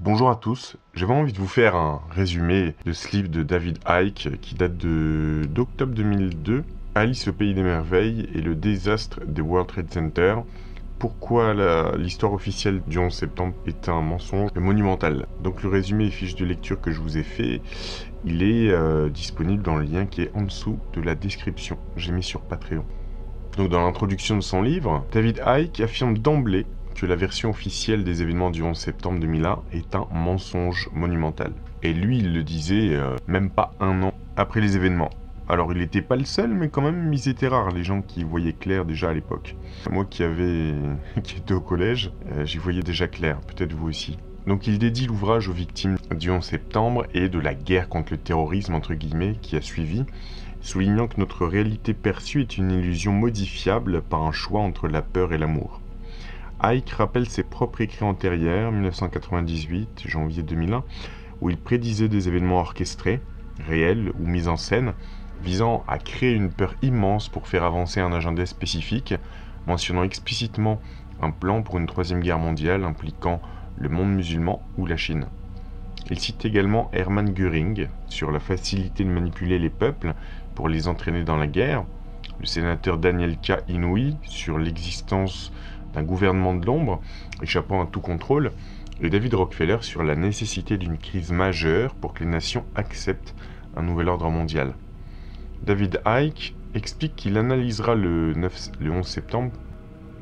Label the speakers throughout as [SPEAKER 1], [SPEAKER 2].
[SPEAKER 1] Bonjour à tous, j'avais envie de vous faire un résumé de ce livre de David Icke qui date d'octobre 2002, Alice au pays des merveilles et le désastre des World Trade Center. Pourquoi l'histoire officielle du 11 septembre est un mensonge monumental. Donc le résumé et fiche de lecture que je vous ai fait, il est disponible dans le lien qui est en dessous de la description. J'ai mis sur Patreon. Donc dans l'introduction de son livre, David Icke affirme d'emblée que la version officielle des événements du 11 septembre 2001 est un mensonge monumental. Et lui, il le disait même pas un an après les événements. Alors il n'était pas le seul, mais quand même, ils étaient rares, les gens qui voyaient clair déjà à l'époque. Moi qui était au collège, j'y voyais déjà clair, peut-être vous aussi. Donc il dédie l'ouvrage aux victimes du 11 septembre et de la guerre contre le terrorisme, entre guillemets, qui a suivi, soulignant que notre réalité perçue est une illusion modifiable par un choix entre la peur et l'amour. Icke rappelle ses propres écrits antérieurs, 1998, janvier 2001, où il prédisait des événements orchestrés, réels ou mis en scène, visant à créer une peur immense pour faire avancer un agenda spécifique, mentionnant explicitement un plan pour une troisième guerre mondiale impliquant le monde musulman ou la Chine. Il cite également Hermann Göring sur la facilité de manipuler les peuples pour les entraîner dans la guerre, le sénateur Daniel K. Inouye sur l'existence d'un gouvernement de l'ombre échappant à tout contrôle, et David Rockefeller sur la nécessité d'une crise majeure pour que les nations acceptent un nouvel ordre mondial. David Icke explique qu'il analysera le 11 septembre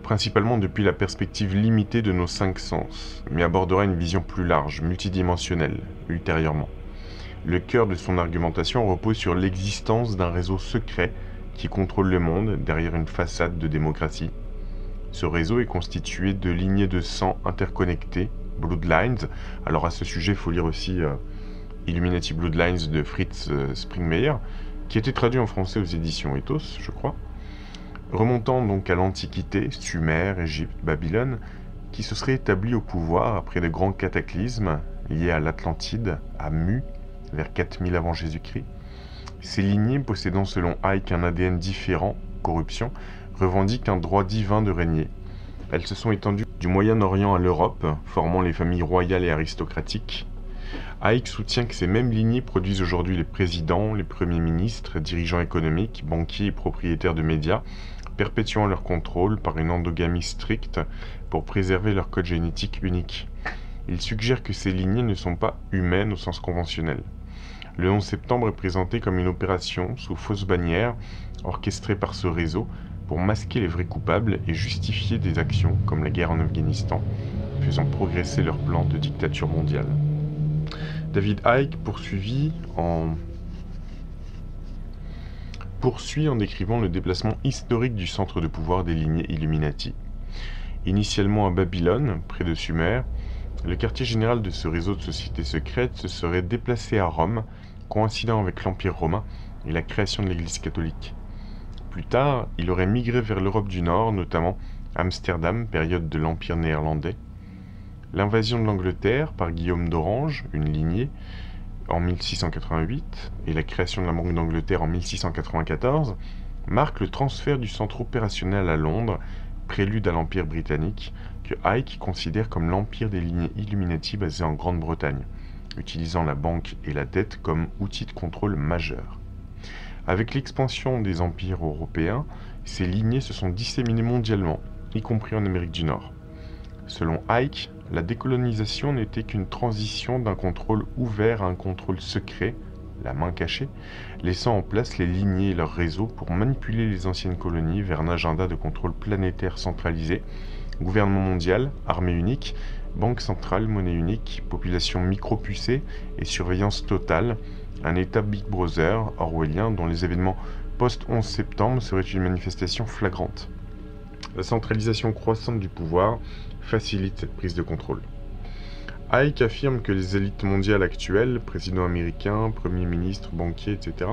[SPEAKER 1] principalement depuis la perspective limitée de nos 5 sens, mais abordera une vision plus large, multidimensionnelle, ultérieurement. Le cœur de son argumentation repose sur l'existence d'un réseau secret qui contrôle le monde derrière une façade de démocratie. Ce réseau est constitué de lignées de sang interconnectées, Bloodlines. Alors à ce sujet, il faut lire aussi Illuminati Bloodlines de Fritz Springmeier, qui a été traduit en français aux éditions Ethos, je crois, remontant donc à l'Antiquité, Sumer, Égypte, Babylone, qui se seraient établis au pouvoir après de grands cataclysmes liés à l'Atlantide, à Mu, vers 4000 avant Jésus-Christ. Ces lignées, possédant selon Icke un ADN différent, corruption, revendiquent un droit divin de régner. Elles se sont étendues du Moyen-Orient à l'Europe, formant les familles royales et aristocratiques. Icke soutient que ces mêmes lignées produisent aujourd'hui les présidents, les premiers ministres, dirigeants économiques, banquiers et propriétaires de médias, perpétuant leur contrôle par une endogamie stricte pour préserver leur code génétique unique. Il suggère que ces lignées ne sont pas humaines au sens conventionnel. Le 11 septembre est présenté comme une opération sous fausse bannière, orchestrée par ce réseau, pour masquer les vrais coupables et justifier des actions comme la guerre en Afghanistan, faisant progresser leur plan de dictature mondiale. David Icke poursuit en décrivant le déplacement historique du centre de pouvoir des lignées Illuminati. Initialement à Babylone, près de Sumer, le quartier général de ce réseau de sociétés secrètes se serait déplacé à Rome, coïncidant avec l'Empire romain et la création de l'Église catholique. Plus tard, il aurait migré vers l'Europe du Nord, notamment Amsterdam, période de l'Empire néerlandais. L'invasion de l'Angleterre par Guillaume d'Orange, une lignée, en 1688, et la création de la Banque d'Angleterre en 1694, marquent le transfert du centre opérationnel à Londres, prélude à l'Empire britannique, que Icke considère comme l'empire des lignées Illuminati basé en Grande-Bretagne, utilisant la banque et la dette comme outils de contrôle majeurs. Avec l'expansion des empires européens, ces lignées se sont disséminées mondialement, y compris en Amérique du Nord. Selon Icke, la décolonisation n'était qu'une transition d'un contrôle ouvert à un contrôle secret, la main cachée, laissant en place les lignées et leurs réseaux pour manipuler les anciennes colonies vers un agenda de contrôle planétaire centralisé, gouvernement mondial, armée unique, banque centrale, monnaie unique, population micro-pucée et surveillance totale, un état Big Brother orwellien dont les événements post-11 septembre seraient une manifestation flagrante. La centralisation croissante du pouvoir facilite cette prise de contrôle. Icke affirme que les élites mondiales actuelles, présidents américains, premiers ministres, banquiers, etc.,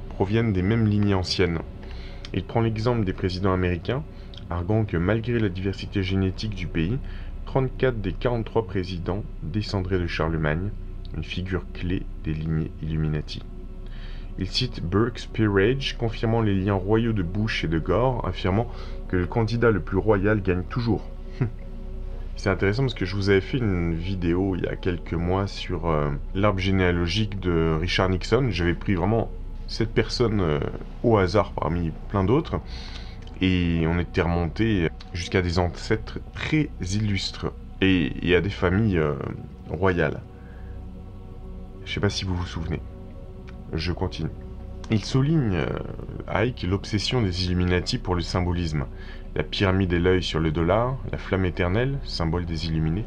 [SPEAKER 1] proviennent des mêmes lignées anciennes. Il prend l'exemple des présidents américains, arguant que malgré la diversité génétique du pays, 34 des 43 présidents descendraient de Charlemagne, une figure clé des lignées Illuminati. Il cite Burke's Peerage, confirmant les liens royaux de Bush et de Gore, affirmant que le candidat le plus royal gagne toujours. C'est intéressant parce que je vous avais fait une vidéo il y a quelques mois sur l'arbre généalogique de Richard Nixon. J'avais pris vraiment cette personne au hasard parmi plein d'autres. Et on était remonté jusqu'à des ancêtres très illustres et à des familles royales. Je ne sais pas si vous vous souvenez. Je continue. Il souligne, Icke, l'obsession des Illuminati pour le symbolisme. La pyramide et l'œil sur le dollar, la flamme éternelle, symbole des Illuminés,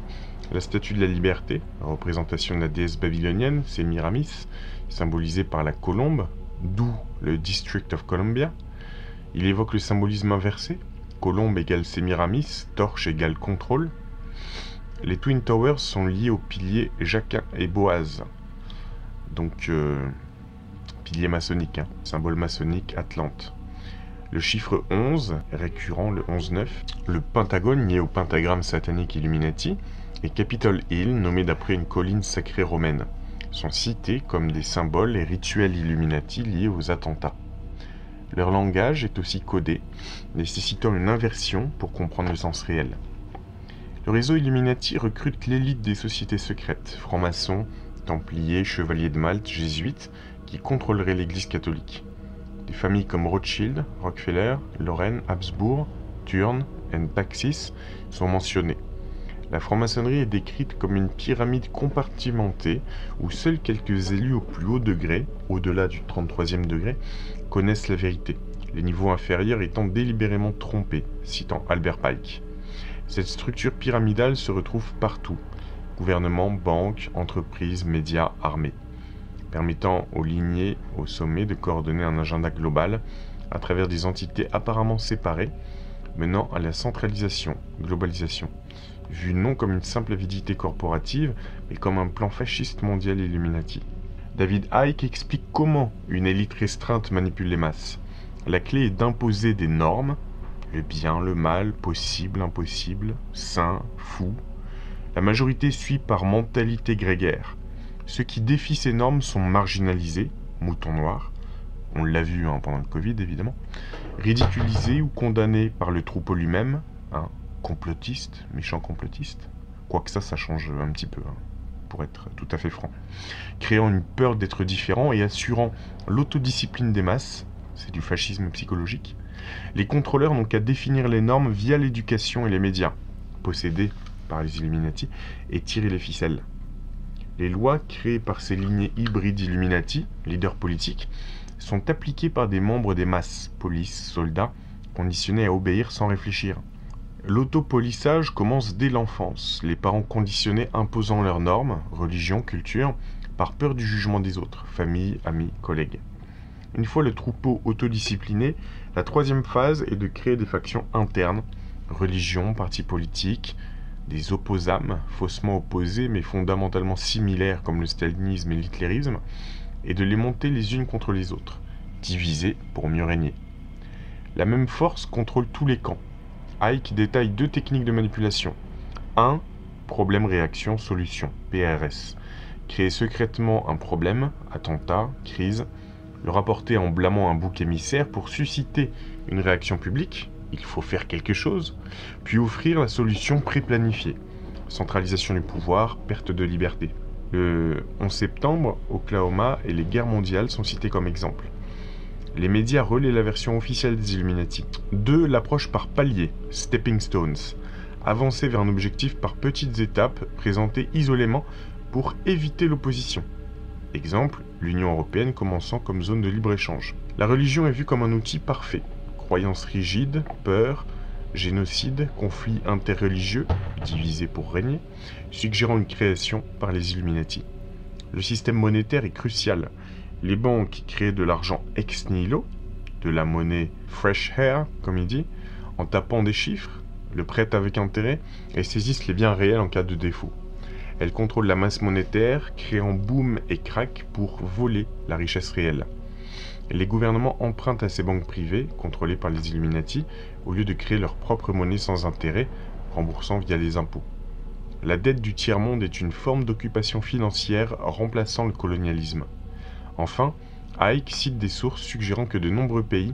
[SPEAKER 1] la statue de la liberté, représentation de la déesse babylonienne, Sémiramis, symbolisée par la colombe, d'où le District of Columbia. Il évoque le symbolisme inversé, colombe égale Sémiramis, torche égale contrôle. Les Twin Towers sont liés aux piliers Jacquin et Boaz. Donc, pilier maçonnique, symbole maçonnique Atlante. Le chiffre 11, récurrent, le 11-9. Le Pentagone, lié au pentagramme satanique Illuminati. Et Capitol Hill, nommé d'après une colline sacrée romaine, sont cités comme des symboles et rituels Illuminati liés aux attentats. Leur langage est aussi codé, nécessitant une inversion pour comprendre le sens réel. Le réseau Illuminati recrute l'élite des sociétés secrètes, francs-maçons, templiers, chevaliers de Malte, jésuites, qui contrôleraient l'Église catholique. Des familles comme Rothschild, Rockefeller, Lorraine, Habsbourg, Thurn et Taxis sont mentionnées. La franc-maçonnerie est décrite comme une pyramide compartimentée où seuls quelques élus au plus haut degré, au-delà du 33e degré, connaissent la vérité, les niveaux inférieurs étant délibérément trompés, citant Albert Pike. Cette structure pyramidale se retrouve partout, gouvernement, banques, entreprises, médias, armées, permettant aux lignées au sommet de coordonner un agenda global à travers des entités apparemment séparées, menant à la centralisation, globalisation, vue non comme une simple avidité corporative, mais comme un plan fasciste mondial Illuminati. David Icke explique comment une élite restreinte manipule les masses. La clé est d'imposer des normes, le bien, le mal, possible, impossible, sain, fou. La majorité suit par mentalité grégaire. Ceux qui défient ces normes sont marginalisés, moutons noirs, on l'a vu pendant le Covid évidemment, ridiculisés ou condamnés par le troupeau lui-même, complotistes, méchants complotistes, quoique ça change un petit peu, pour être tout à fait franc, créant une peur d'être différent et assurant l'autodiscipline des masses, c'est du fascisme psychologique. Les contrôleurs n'ont qu'à définir les normes via l'éducation et les médias, possédés par les Illuminati, et tirer les ficelles. Les lois créées par ces lignées hybrides Illuminati, leaders politiques, sont appliquées par des membres des masses, police, soldats, conditionnés à obéir sans réfléchir. L'autopolissage commence dès l'enfance, les parents conditionnés imposant leurs normes, religion, culture, par peur du jugement des autres, famille, amis, collègues. Une fois le troupeau autodiscipliné, la troisième phase est de créer des factions internes, religion, partis politiques, des opposames, faussement opposés mais fondamentalement similaires comme le stalinisme et l'hitlérisme, et de les monter les unes contre les autres, divisés pour mieux régner. La même force contrôle tous les camps. Icke détaille 2 techniques de manipulation. 1. Problème, réaction, solution, PRS. Créer secrètement un problème, attentat, crise, le rapporter en blâmant un bouc émissaire pour susciter une réaction publique, il faut faire quelque chose, puis offrir la solution préplanifiée. Centralisation du pouvoir, perte de liberté. Le 11 septembre, Oklahoma et les guerres mondiales sont cités comme exemples. Les médias relaient la version officielle des Illuminati. 2. L'approche par paliers, stepping stones. Avancer vers un objectif par petites étapes, présentées isolément pour éviter l'opposition. Exemple, l'Union européenne commençant comme zone de libre-échange. La religion est vue comme un outil parfait. Croyances rigides, peur, génocide, conflits interreligieux, divisés pour régner, suggérant une création par les Illuminati. Le système monétaire est crucial. Les banques créent de l'argent ex nihilo, de la monnaie fresh air, comme il dit, en tapant des chiffres, le prêtent avec intérêt et saisissent les biens réels en cas de défaut. Elles contrôlent la masse monétaire, créant boom et crack pour voler la richesse réelle. Les gouvernements empruntent à ces banques privées, contrôlées par les Illuminati, au lieu de créer leur propre monnaie sans intérêt, remboursant via les impôts. La dette du tiers-monde est une forme d'occupation financière remplaçant le colonialisme. Enfin, Icke cite des sources suggérant que de nombreux pays,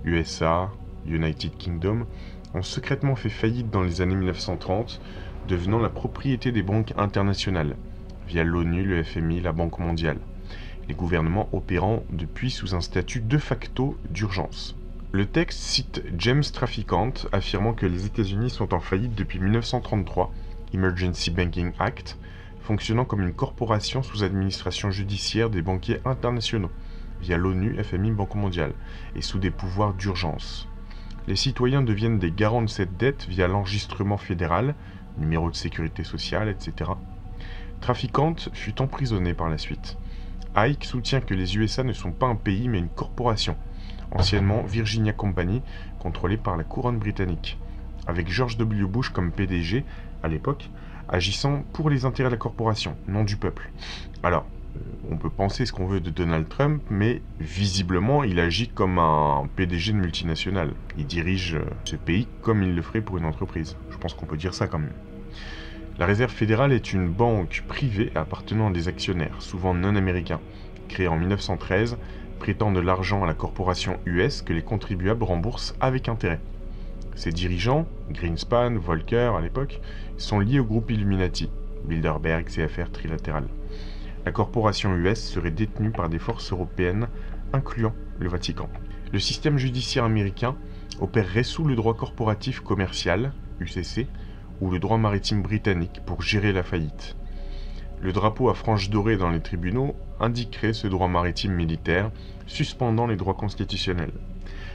[SPEAKER 1] USA, United Kingdom, ont secrètement fait faillite dans les années 1930 devenant la propriété des banques internationales, via l'ONU, le FMI, la Banque mondiale. Les gouvernements opérant depuis sous un statut de facto d'urgence. Le texte cite James Traficant, affirmant que les États-Unis sont en faillite depuis 1933, Emergency Banking Act, fonctionnant comme une corporation sous administration judiciaire des banquiers internationaux, via l'ONU, FMI, Banque mondiale, et sous des pouvoirs d'urgence. Les citoyens deviennent des garants de cette dette via l'enregistrement fédéral, numéro de sécurité sociale, etc. Traficant fut emprisonné par la suite. Ike soutient que les USA ne sont pas un pays mais une corporation, anciennement Virginia Company, contrôlée par la couronne britannique, avec George W. Bush comme PDG à l'époque, agissant pour les intérêts de la corporation, non du peuple. Alors, on peut penser ce qu'on veut de Donald Trump, mais visiblement, il agit comme un PDG de multinationale. Il dirige ce pays comme il le ferait pour une entreprise. Je pense qu'on peut dire ça quand même. La Réserve fédérale est une banque privée appartenant à des actionnaires, souvent non américains, créée en 1913, prêtant de l'argent à la corporation US que les contribuables remboursent avec intérêt. Ses dirigeants, Greenspan, Volcker à l'époque, sont liés au groupe Illuminati, Bilderberg, CFR Trilatéral. La corporation US serait détenue par des forces européennes, incluant le Vatican. Le système judiciaire américain opérerait sous le droit corporatif commercial, UCC, ou le droit maritime britannique pour gérer la faillite. Le drapeau à franges dorées dans les tribunaux indiquerait ce droit maritime militaire, suspendant les droits constitutionnels.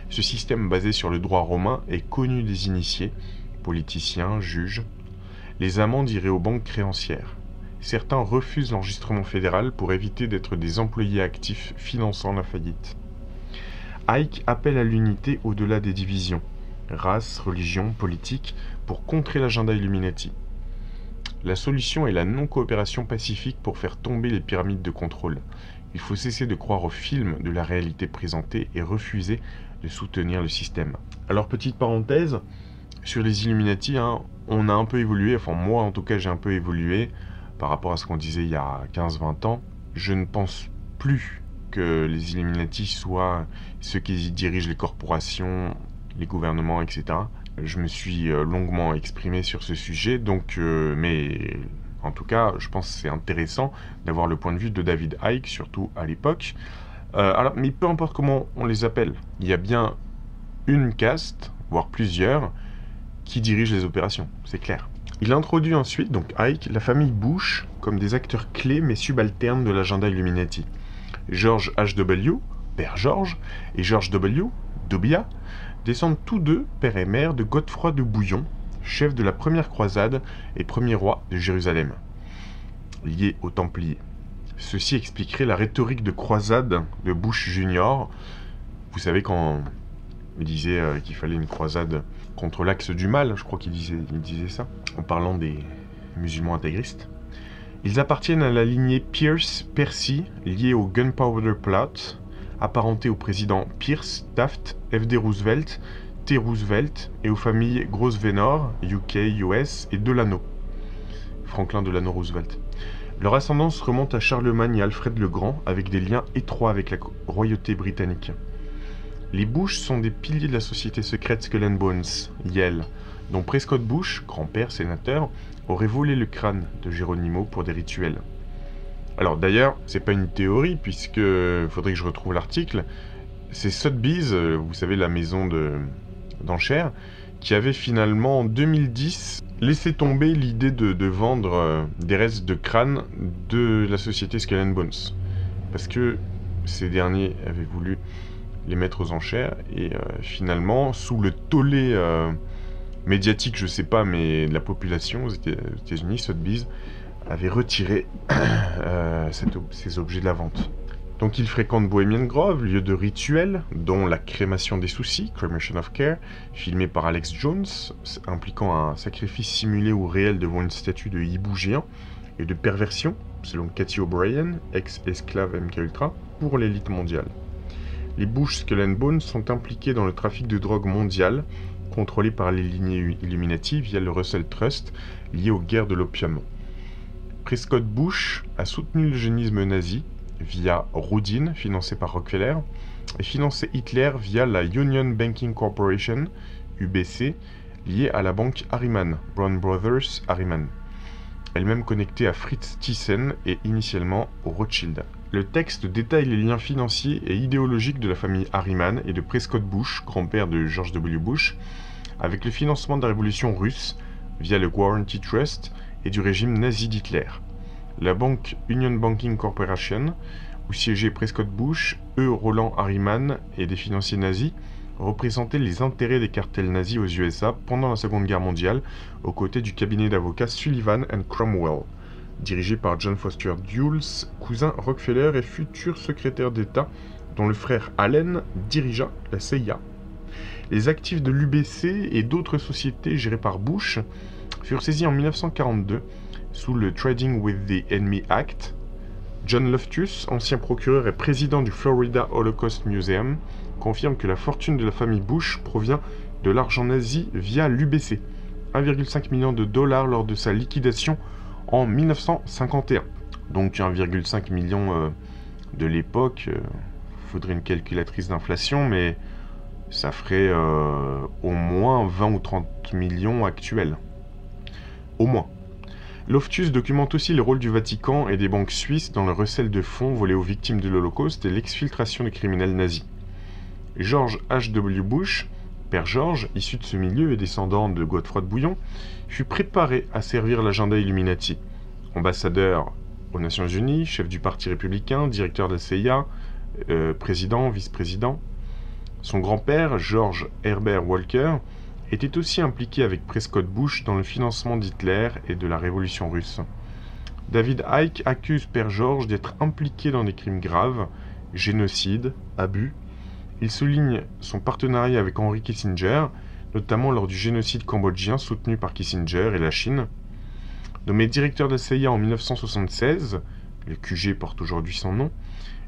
[SPEAKER 1] Ce système basé sur le droit romain est connu des initiés, politiciens, juges. Les amendes iraient aux banques créancières. Certains refusent l'enregistrement fédéral pour éviter d'être des employés actifs finançant la faillite. Ike appelle à l'unité au-delà des divisions, race, religion, politique, pour contrer l'agenda Illuminati. La solution est la non-coopération pacifique pour faire tomber les pyramides de contrôle. Il faut cesser de croire au film de la réalité présentée et refuser de soutenir le système. Alors, petite parenthèse, sur les Illuminati, on a un peu évolué, enfin moi en tout cas j'ai un peu évolué par rapport à ce qu'on disait il y a 15-20 ans. Je ne pense plus que les Illuminati soient ceux qui dirigent les corporations, les gouvernements, etc. Je me suis longuement exprimé sur ce sujet, donc, mais en tout cas, je pense que c'est intéressant d'avoir le point de vue de David Icke, surtout à l'époque. Alors, mais peu importe comment on les appelle, il y a bien une caste, voire plusieurs, qui dirigent les opérations, c'est clair. Il introduit ensuite, donc Icke, la famille Bush comme des acteurs clés mais subalternes de l'agenda Illuminati. George H.W., père George, et George W., Dobia, descendent tous deux, père et mère, de Godefroy de Bouillon, chef de la première croisade et premier roi de Jérusalem, lié aux Templiers. Ceci expliquerait la rhétorique de croisade de Bush Jr. Vous savez, quand il disait qu'il fallait une croisade contre l'axe du mal, je crois qu'il disait ça, en parlant des musulmans intégristes. Ils appartiennent à la lignée Pierce-Percy, liée au Gunpowder Plot, apparenté au président Pierce, Taft, F.D. Roosevelt, T. Roosevelt, et aux familles Grosvenor, UK, US, et Delano, Franklin Delano Roosevelt. Leur ascendance remonte à Charlemagne et Alfred le Grand, avec des liens étroits avec la royauté britannique. Les Bush sont des piliers de la société secrète Skull and Bones, Yale, dont Prescott Bush, grand-père sénateur, aurait volé le crâne de Geronimo pour des rituels. Alors d'ailleurs, c'est pas une théorie, puisque faudrait que je retrouve l'article. C'est Sotheby's, vous savez, la maison d'enchères, qui avait finalement en 2010 laissé tomber l'idée de vendre des restes de crâne de la société Skull and Bones, parce que ces derniers avaient voulu les mettre aux enchères, et finalement, sous le tollé médiatique, je sais pas, mais de la population aux États-Unis, Sotheby's avait retiré ces objets de la vente. Donc il fréquente Bohemian Grove, lieu de rituels, dont la crémation des soucis, Cremation of Care, filmé par Alex Jones, impliquant un sacrifice simulé ou réel devant une statue de hibou géant, et de perversion, selon Cathy O'Brien, ex-esclave MKUltra, pour l'élite mondiale. Les Bush Skull and Bones sont impliqués dans le trafic de drogue mondial, contrôlé par les lignées Illuminati via le Russell Trust, lié aux guerres de l'opium. Prescott Bush a soutenu l'eugénisme nazi via Rudin, financé par Rockefeller, et financé Hitler via la Union Banking Corporation, UBC, liée à la banque Harriman, Brown Brothers Harriman, elle-même connectée à Fritz Thyssen et initialement au Rothschild. Le texte détaille les liens financiers et idéologiques de la famille Harriman et de Prescott Bush, grand-père de George W. Bush, avec le financement de la révolution russe via le Guarantee Trust et du régime nazi d'Hitler. La banque Union Banking Corporation, où siégeait Prescott Bush, Roland Harriman et des financiers nazis, représentait les intérêts des cartels nazis aux USA pendant la Seconde Guerre mondiale, aux côtés du cabinet d'avocats Sullivan & Cromwell, dirigé par John Foster Dulles, cousin Rockefeller et futur secrétaire d'État, dont le frère Allen dirigea la CIA. Les actifs de l'UBC et d'autres sociétés gérées par Bush furent saisis en 1942 sous le Trading with the Enemy Act. John Loftus, ancien procureur et président du Florida Holocaust Museum, confirme que la fortune de la famille Bush provient de l'argent nazi via l'UBC, 1,5 million de dollars lors de sa liquidation en 1951. Donc 1,5 million de l'époque, faudrait une calculatrice d'inflation, mais ça ferait au moins 20 ou 30 millions actuels. Au moins. Loftus documente aussi le rôle du Vatican et des banques suisses dans le recel de fonds volés aux victimes de l'Holocauste et l'exfiltration des criminels nazis. George H.W. Bush, père George, issu de ce milieu et descendant de Godefroy de Bouillon, fut préparé à servir l'agenda Illuminati. Ambassadeur aux Nations Unies, chef du Parti républicain, directeur de la CIA, président, vice-président. Son grand-père, George Herbert Walker, était aussi impliqué avec Prescott Bush dans le financement d'Hitler et de la révolution russe. David Icke accuse Père George d'être impliqué dans des crimes graves, génocide, abus. Il souligne son partenariat avec Henry Kissinger, notamment lors du génocide cambodgien soutenu par Kissinger et la Chine. Nommé directeur de la CIA en 1976, le QG porte aujourd'hui son nom,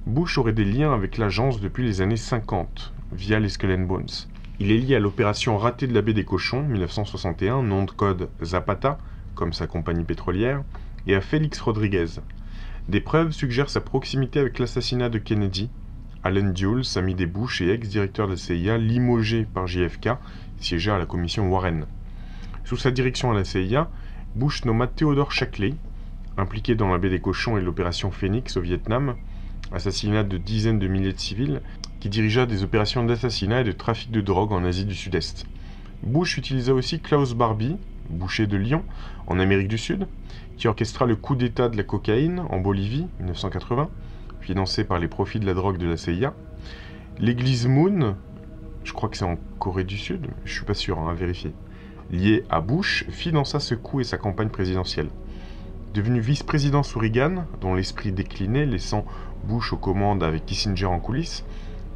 [SPEAKER 1] Bush aurait des liens avec l'agence depuis les années 50, via les Skull and Bones. Il est lié à l'opération ratée de la baie des Cochons, 1961, nom de code Zapata, comme sa compagnie pétrolière, et à Félix Rodriguez. Des preuves suggèrent sa proximité avec l'assassinat de Kennedy. Allen Dulles, ami des Bush et ex-directeur de la CIA, limogé par JFK, siégeait à la commission Warren. Sous sa direction à la CIA, Bush nomma Theodore Shackley, impliqué dans la baie des Cochons et l'opération Phoenix au Vietnam, assassinat de dizaines de milliers de civils, qui dirigea des opérations d'assassinat et de trafic de drogue en Asie du Sud-Est. Bush utilisa aussi Klaus Barbie, boucher de Lyon, en Amérique du Sud, qui orchestra le coup d'État de la cocaïne en Bolivie, 1980, financé par les profits de la drogue de la CIA. L'église Moon, je crois que c'est en Corée du Sud, je suis pas sûr, à vérifier, liée à Bush, finança ce coup et sa campagne présidentielle. Devenu vice-président sous Reagan, dont l'esprit déclinait, laissant Bush aux commandes avec Kissinger en coulisses,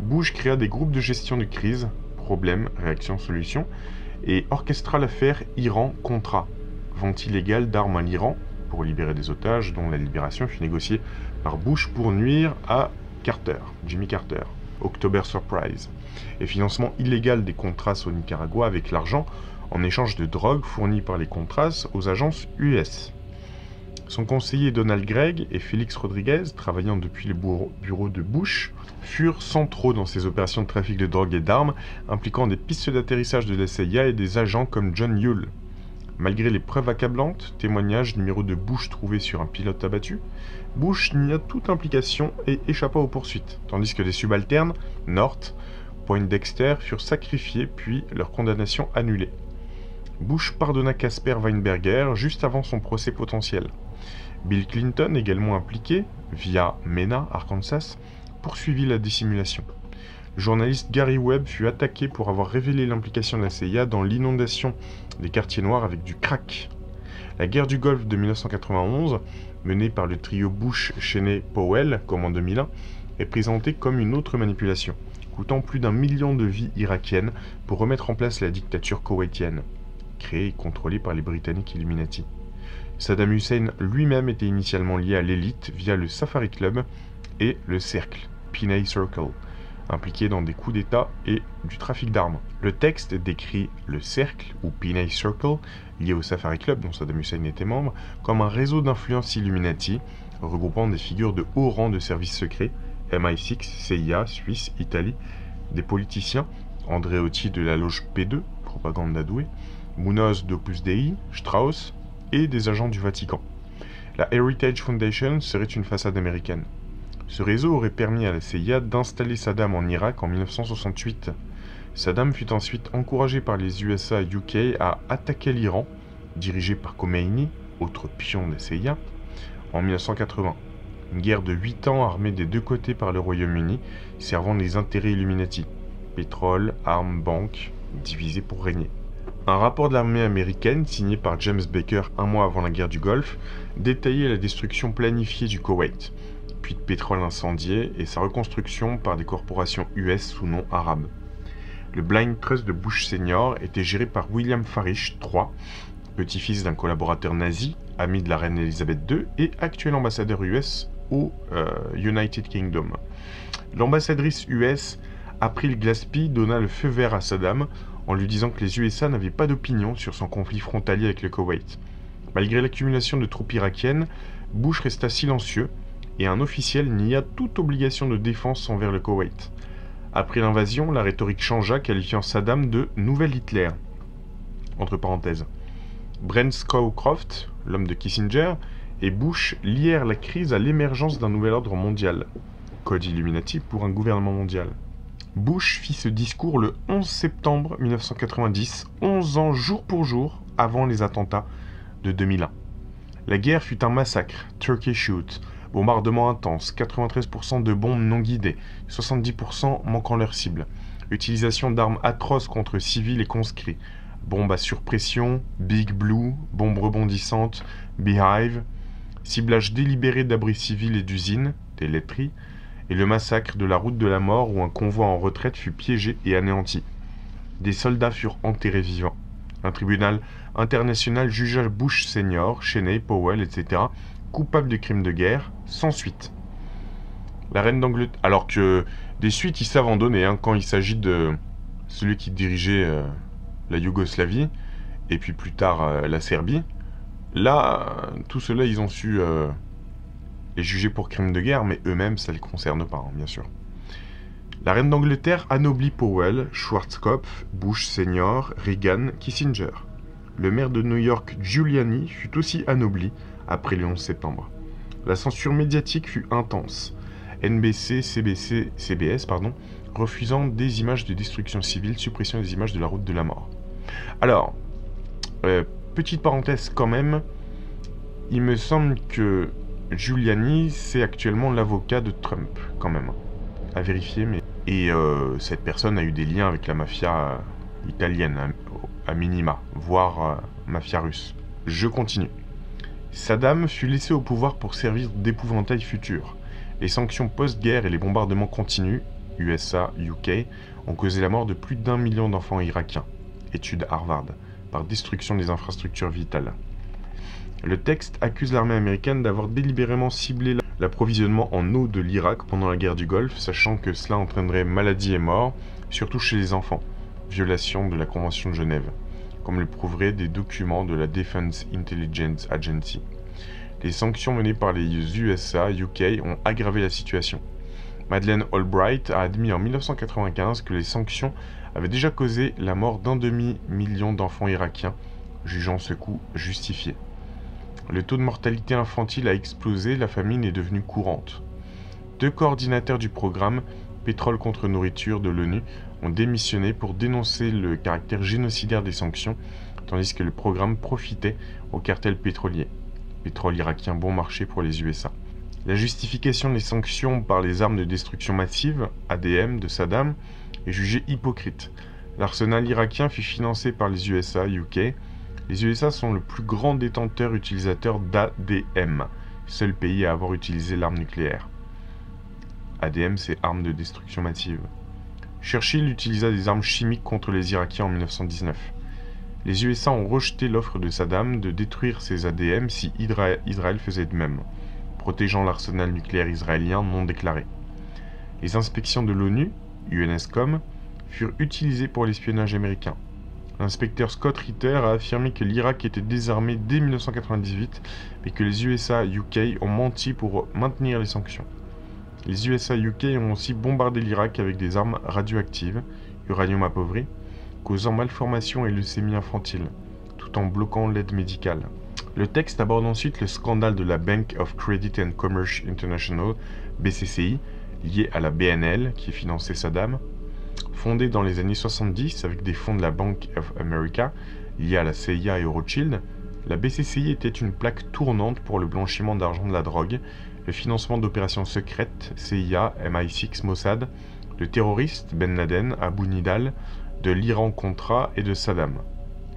[SPEAKER 1] Bush créa des groupes de gestion de crise, problèmes, réactions, solutions, et orchestra l'affaire Iran-Contra, vente illégale d'armes à l'Iran pour libérer des otages dont la libération fut négociée par Bush pour nuire à Carter, Jimmy Carter, October Surprise, et financement illégal des Contras au Nicaragua avec l'argent en échange de drogue fournie par les Contras aux agences US. Son conseiller Donald Gregg et Félix Rodriguez, travaillant depuis le bureau de Bush, furent centraux dans ces opérations de trafic de drogue et d'armes, impliquant des pistes d'atterrissage de la CIA et des agents comme John Yule. Malgré les preuves accablantes, témoignages, numéros de Bush trouvés sur un pilote abattu, Bush nia toute implication et échappa aux poursuites, tandis que des subalternes, North, Poindexter, furent sacrifiés puis leur condamnation annulée. Bush pardonna Casper Weinberger juste avant son procès potentiel. Bill Clinton, également impliqué, via Mena, Arkansas, poursuivit la dissimulation. Le journaliste Gary Webb fut attaqué pour avoir révélé l'implication de la CIA dans l'inondation des quartiers noirs avec du crack. La guerre du Golfe de 1991, menée par le trio Bush-Cheney-Powell, comme en 2001, est présentée comme une autre manipulation, coûtant plus d'1 million de vies irakiennes pour remettre en place la dictature koweïtienne, créée et contrôlée par les Britanniques Illuminati. Saddam Hussein lui-même était initialement lié à l'élite via le Safari Club et le Cercle, Pinay Circle, impliqué dans des coups d'État et du trafic d'armes. Le texte décrit le Cercle, ou Pinay Circle, lié au Safari Club dont Saddam Hussein était membre, comme un réseau d'influence Illuminati, regroupant des figures de haut rang de services secrets, MI6, CIA, Suisse, Italie, des politiciens, Andréotti de la loge P2, Propaganda Douée, Munoz d'Opus Dei, Strauss et des agents du Vatican. La Heritage Foundation serait une façade américaine. Ce réseau aurait permis à la CIA d'installer Saddam en Irak en 1968. Saddam fut ensuite encouragé par les USA et UK à attaquer l'Iran, dirigé par Khomeini, autre pion des CIA, en 1980. Une guerre de 8 ans armée des deux côtés par le Royaume-Uni, servant les intérêts Illuminati. Pétrole, armes, banques, divisés pour régner. Un rapport de l'armée américaine, signé par James Baker un mois avant la guerre du Golfe, détaillait la destruction planifiée du Koweït, puits de pétrole incendié et sa reconstruction par des corporations US sous nom arabe. Le Blind Trust de Bush Senior était géré par William Farish III, petit-fils d'un collaborateur nazi, ami de la reine Elisabeth II et actuel ambassadeur US au United Kingdom. L'ambassadrice US April Glaspie donna le feu vert à Saddam en lui disant que les USA n'avaient pas d'opinion sur son conflit frontalier avec le Koweït. Malgré l'accumulation de troupes irakiennes, Bush resta silencieux et un officiel nia toute obligation de défense envers le Koweït. Après l'invasion, la rhétorique changea, qualifiant Saddam de « nouvel Hitler ». Entre parenthèses. Brent Scowcroft, l'homme de Kissinger, et Bush lièrent la crise à l'émergence d'un nouvel ordre mondial. Code Illuminati pour un gouvernement mondial. Bush fit ce discours le 11 septembre 1990, 11 ans jour pour jour avant les attentats de 2001. La guerre fut un massacre, turkey shoot, bombardement intense, 93% de bombes non guidées, 70% manquant leur cible, utilisation d'armes atroces contre civils et conscrits, bombes à surpression, Big Blue, bombes rebondissantes, Beehive, ciblage délibéré d'abris civils et d'usines, des laiteries, et le massacre de la route de la mort où un convoi en retraite fut piégé et anéanti. Des soldats furent enterrés vivants. Un tribunal international jugea Bush Senior, Cheney, Powell, etc. coupables de crimes de guerre, sans suite. La reine d'Angleterre... Alors que des suites, ils savent en donner, quand il s'agit de celui qui dirigeait la Yougoslavie, et puis plus tard la Serbie. Là, tout cela, ils ont su... les juger pour crimes de guerre, mais eux-mêmes, ça ne les concerne pas, bien sûr. La reine d'Angleterre anoblit Powell, Schwarzkopf, Bush Senior, Reagan, Kissinger. Le maire de New York, Giuliani, fut aussi anobli après le 11 septembre. La censure médiatique fut intense. NBC, CBC, CBS, refusant des images de destruction civile, suppression des images de la route de la mort. Alors, petite parenthèse quand même, il me semble que Giuliani, c'est actuellement l'avocat de Trump, quand même. À vérifier, mais... Et cette personne a eu des liens avec la mafia italienne, à minima, voire mafia russe. Je continue. Saddam fut laissé au pouvoir pour servir d'épouvantail futur. Les sanctions post-guerre et les bombardements continus, USA, UK, ont causé la mort de plus d'1 million d'enfants irakiens. Étude Harvard, par destruction des infrastructures vitales. Le texte accuse l'armée américaine d'avoir délibérément ciblé l'approvisionnement en eau de l'Irak pendant la guerre du Golfe, sachant que cela entraînerait maladie et mort, surtout chez les enfants, violation de la Convention de Genève, comme le prouveraient des documents de la Defense Intelligence Agency. Les sanctions menées par les USA, UK ont aggravé la situation. Madeleine Albright a admis en 1995 que les sanctions avaient déjà causé la mort d'1 demi-million d'enfants irakiens, jugeant ce coup justifié. Le taux de mortalité infantile a explosé, la famine est devenue courante. 2 coordinateurs du programme Pétrole contre nourriture de l'ONU ont démissionné pour dénoncer le caractère génocidaire des sanctions, tandis que le programme profitait au cartel pétrolier. Pétrole irakien bon marché pour les USA. La justification des sanctions par les armes de destruction massive, ADM, de Saddam, est jugée hypocrite. L'arsenal irakien fut financé par les USA, UK. Les USA sont le plus grand détenteur utilisateur d'ADM, seul pays à avoir utilisé l'arme nucléaire. ADM, c'est arme de destruction massive. Churchill utilisa des armes chimiques contre les Irakiens en 1919. Les USA ont rejeté l'offre de Saddam de détruire ses ADM si Israël faisait de même, protégeant l'arsenal nucléaire israélien non déclaré. Les inspections de l'ONU, UNSCOM, furent utilisées pour l'espionnage américain. L'inspecteur Scott Ritter a affirmé que l'Irak était désarmé dès 1998, mais que les USA et UK ont menti pour maintenir les sanctions. Les USA et UK ont aussi bombardé l'Irak avec des armes radioactives, uranium appauvri, causant malformation et leucémie infantile. tout en bloquant l'aide médicale. Le texte aborde ensuite le scandale de la Bank of Credit and Commerce International, BCCI, lié à la BNL, qui finançait Saddam. Fondée dans les années 70 avec des fonds de la Bank of America, liés à la CIA et au Rothschild, la BCCI était une plaque tournante pour le blanchiment d'argent de la drogue, le financement d'opérations secrètes, CIA, MI6, Mossad, de terroristes, Ben Laden, Abu Nidal, de l'Iran-Contra et de Saddam.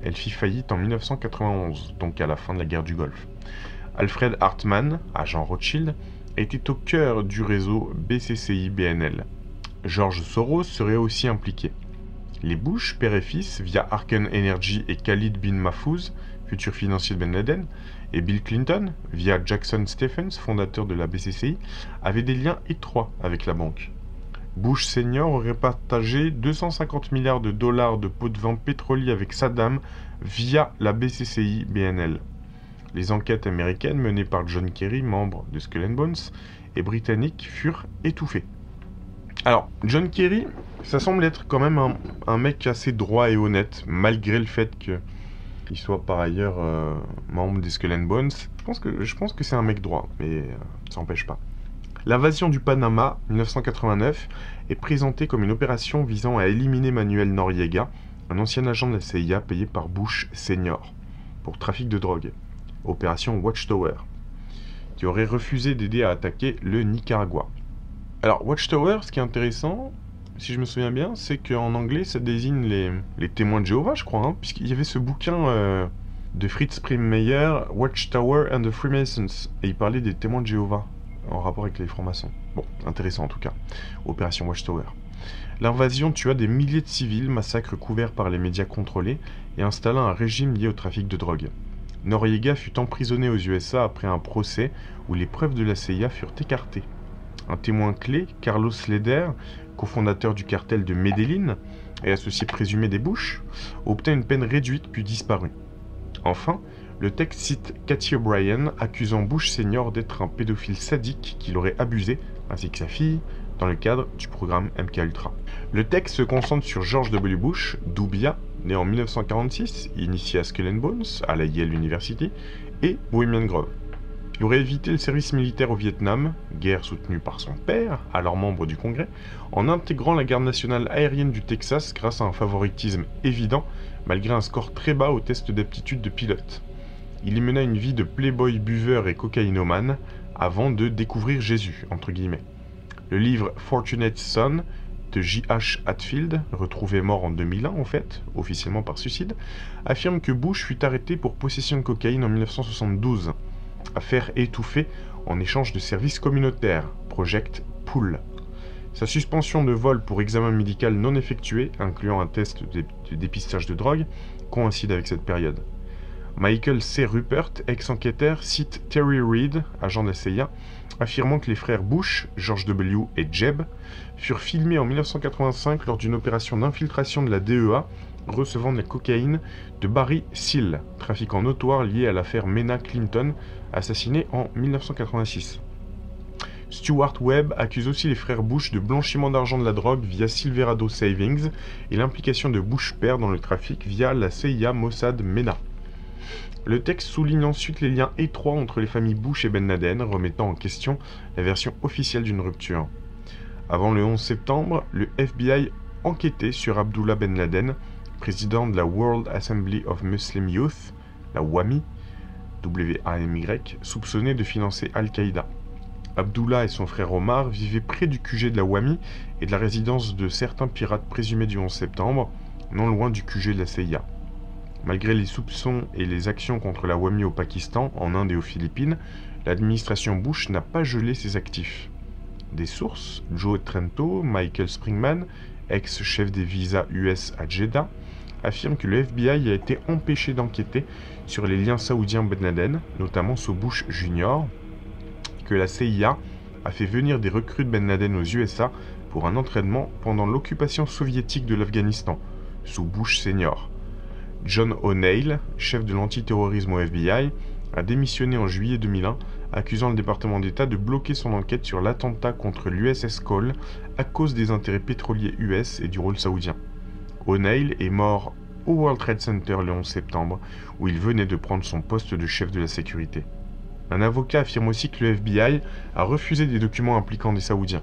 [SPEAKER 1] Elle fit faillite en 1991, donc à la fin de la guerre du Golfe. Alfred Hartmann, agent Rothschild, était au cœur du réseau BCCI-BNL. George Soros serait aussi impliqué. Les Bush, père et fils, via Arken Energy et Khalid bin Mahfouz, futur financier de Ben Laden, et Bill Clinton, via Jackson Stephens, fondateur de la BCCI, avaient des liens étroits avec la banque. Bush Senior aurait partagé 250 milliards de dollars de pots de vin pétroliers avec Saddam via la BCCI-BNL. Les enquêtes américaines menées par John Kerry, membre de Skull and Bones, et britanniques furent étouffées. Alors, John Kerry, ça semble être quand même un mec assez droit et honnête, malgré le fait qu'il soit par ailleurs membre des Skull and Bones. Je pense que c'est un mec droit, mais ça n'empêche pas. L'invasion du Panama, 1989, est présentée comme une opération visant à éliminer Manuel Noriega, un ancien agent de la CIA payé par Bush Senior, pour trafic de drogue. Opération Watchtower, qui aurait refusé d'aider à attaquer le Nicaragua. Alors, Watchtower, ce qui est intéressant, si je me souviens bien, c'est qu'en anglais, ça désigne les témoins de Jéhovah, je crois, puisqu'il y avait ce bouquin de Fritz Primeyer, Watchtower and the Freemasons, et il parlait des témoins de Jéhovah, en rapport avec les francs-maçons. Bon, intéressant en tout cas. Opération Watchtower. L'invasion tua des milliers de civils, massacres couverts par les médias contrôlés, et installa un régime lié au trafic de drogue. Noriega fut emprisonné aux USA après un procès où les preuves de la CIA furent écartées. Un témoin clé, Carlos Leder, cofondateur du cartel de Medellín et associé présumé des Bush, obtint une peine réduite puis disparut. Enfin, le texte cite Cathy O'Brien, accusant Bush Senior d'être un pédophile sadique qui l'aurait abusé, ainsi que sa fille, dans le cadre du programme MKUltra. Le texte se concentre sur George W. Bush, Dubia, né en 1946, initié à Skull and Bones, à la Yale University, et Bohemian Grove. Il aurait évité le service militaire au Vietnam, guerre soutenue par son père, alors membre du Congrès, en intégrant la garde nationale aérienne du Texas grâce à un favoritisme évident, malgré un score très bas au test d'aptitude de pilote. Il y mena une vie de playboy buveur et cocaïnomane, avant de découvrir Jésus, entre guillemets. Le livre Fortunate Son de J.H. Hatfield, retrouvé mort en 2001 en fait, officiellement par suicide, affirme que Bush fut arrêté pour possession de cocaïne en 1972, affaire étouffée en échange de services communautaires, Project Pool. Sa suspension de vol pour examen médical non effectué, incluant un test de dépistage de drogue, coïncide avec cette période. Michael C. Rupert, ex-enquêteur, cite Terry Reid, agent de la CIA, affirmant que les frères Bush, George W. et Jeb, furent filmés en 1985 lors d'une opération d'infiltration de la DEA recevant de la cocaïne de Barry Seal, trafiquant notoire lié à l'affaire Mena Clinton, assassiné en 1986. Stuart Webb accuse aussi les frères Bush de blanchiment d'argent de la drogue via Silverado Savings et l'implication de Bush père dans le trafic via la CIA Mossad Mena. Le texte souligne ensuite les liens étroits entre les familles Bush et Ben Laden, remettant en question la version officielle d'une rupture. Avant le 11 septembre, le FBI enquêtait sur Abdullah Ben Laden, président de la World Assembly of Muslim Youth, la WAMY, W-A-M-Y, soupçonné de financer Al-Qaïda. Abdullah et son frère Omar vivaient près du QG de la WAMY et de la résidence de certains pirates présumés du 11 septembre, non loin du QG de la CIA. Malgré les soupçons et les actions contre la WAMY au Pakistan, en Inde et aux Philippines, l'administration Bush n'a pas gelé ses actifs. Des sources, Joe Trento, Michael Springman, ex-chef des visas US à Jeddah, affirment que le FBI a été empêché d'enquêter sur les liens saoudiens Ben Laden, notamment sous Bush Jr., que la CIA a fait venir des recrues de Ben Laden aux USA pour un entraînement pendant l'occupation soviétique de l'Afghanistan, sous Bush Senior. John O'Neill, chef de l'antiterrorisme au FBI, a démissionné en juillet 2001, accusant le département d'État de bloquer son enquête sur l'attentat contre l'USS Cole à cause des intérêts pétroliers US et du rôle saoudien. O'Neill est mort au World Trade Center le 11 septembre, où il venait de prendre son poste de chef de la sécurité. Un avocat affirme aussi que le FBI a refusé des documents impliquant des Saoudiens.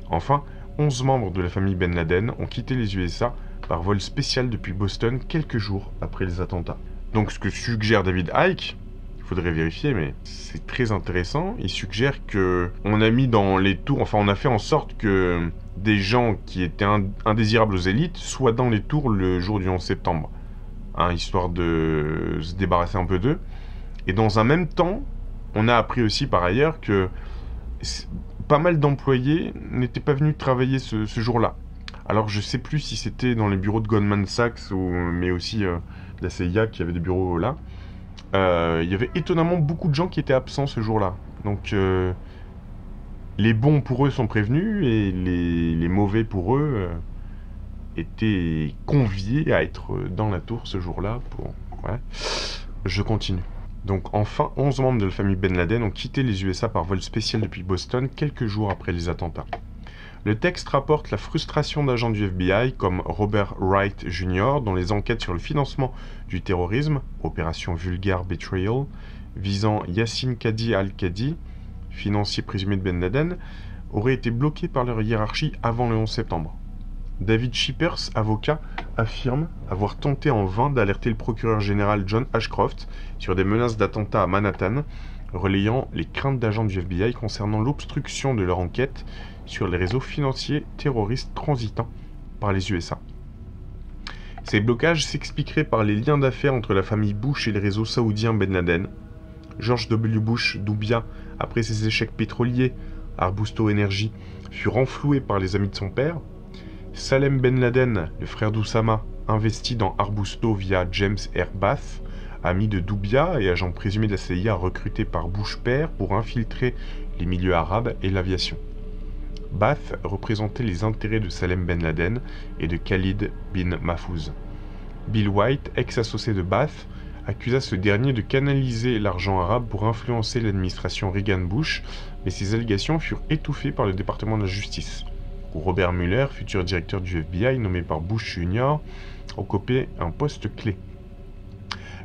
[SPEAKER 1] Enfin, 11 membres de la famille Ben Laden ont quitté les USA par vol spécial depuis Boston quelques jours après les attentats. Donc ce que suggère David Icke, il faudrait vérifier, mais c'est très intéressant. Il suggère que on a mis dans les tours, enfin on a fait en sorte que des gens qui étaient indésirables aux élites soient dans les tours le jour du 11 septembre, histoire de se débarrasser un peu d'eux. Et dans un même temps, on a appris aussi par ailleurs que pas mal d'employés n'étaient pas venus travailler ce jour-là. Alors je sais plus si c'était dans les bureaux de Goldman Sachs, mais aussi la CIA qui avait des bureaux là. Il y avait étonnamment beaucoup de gens qui étaient absents ce jour-là. Donc les bons pour eux sont prévenus et les mauvais pour eux étaient conviés à être dans la tour ce jour-là. Ouais. Je continue. Donc enfin, 11 membres de la famille Ben Laden ont quitté les USA par vol spécial depuis Boston quelques jours après les attentats. Le texte rapporte la frustration d'agents du FBI comme Robert Wright Jr. dont les enquêtes sur le financement du terrorisme, opération Vulgar Betrayal, visant Yassine Qadi al-Qadi, financier présumé de Ben Laden, auraient été bloquées par leur hiérarchie avant le 11 septembre. David Shippers, avocat, affirme avoir tenté en vain d'alerter le procureur général John Ashcroft sur des menaces d'attentats à Manhattan, relayant les craintes d'agents du FBI concernant l'obstruction de leur enquête sur les réseaux financiers terroristes transitant par les USA. Ces blocages s'expliqueraient par les liens d'affaires entre la famille Bush et les réseaux saoudiens Ben Laden. George W. Bush d'Oubia, après ses échecs pétroliers, Arbusto Energy, fut renfloué par les amis de son père. Salem Ben Laden, le frère d'Oussama, investi dans Arbusto via James R. Bath, ami de Doumbia et agent présumé de la CIA recruté par Bush père pour infiltrer les milieux arabes et l'aviation. Bath représentait les intérêts de Salem Ben Laden et de Khalid bin Mahfouz. Bill White, ex-associé de Bath, accusa ce dernier de canaliser l'argent arabe pour influencer l'administration Reagan-Bush, mais ces allégations furent étouffées par le département de la justice, où Robert Mueller, futur directeur du FBI nommé par Bush Jr., occupait un poste clé.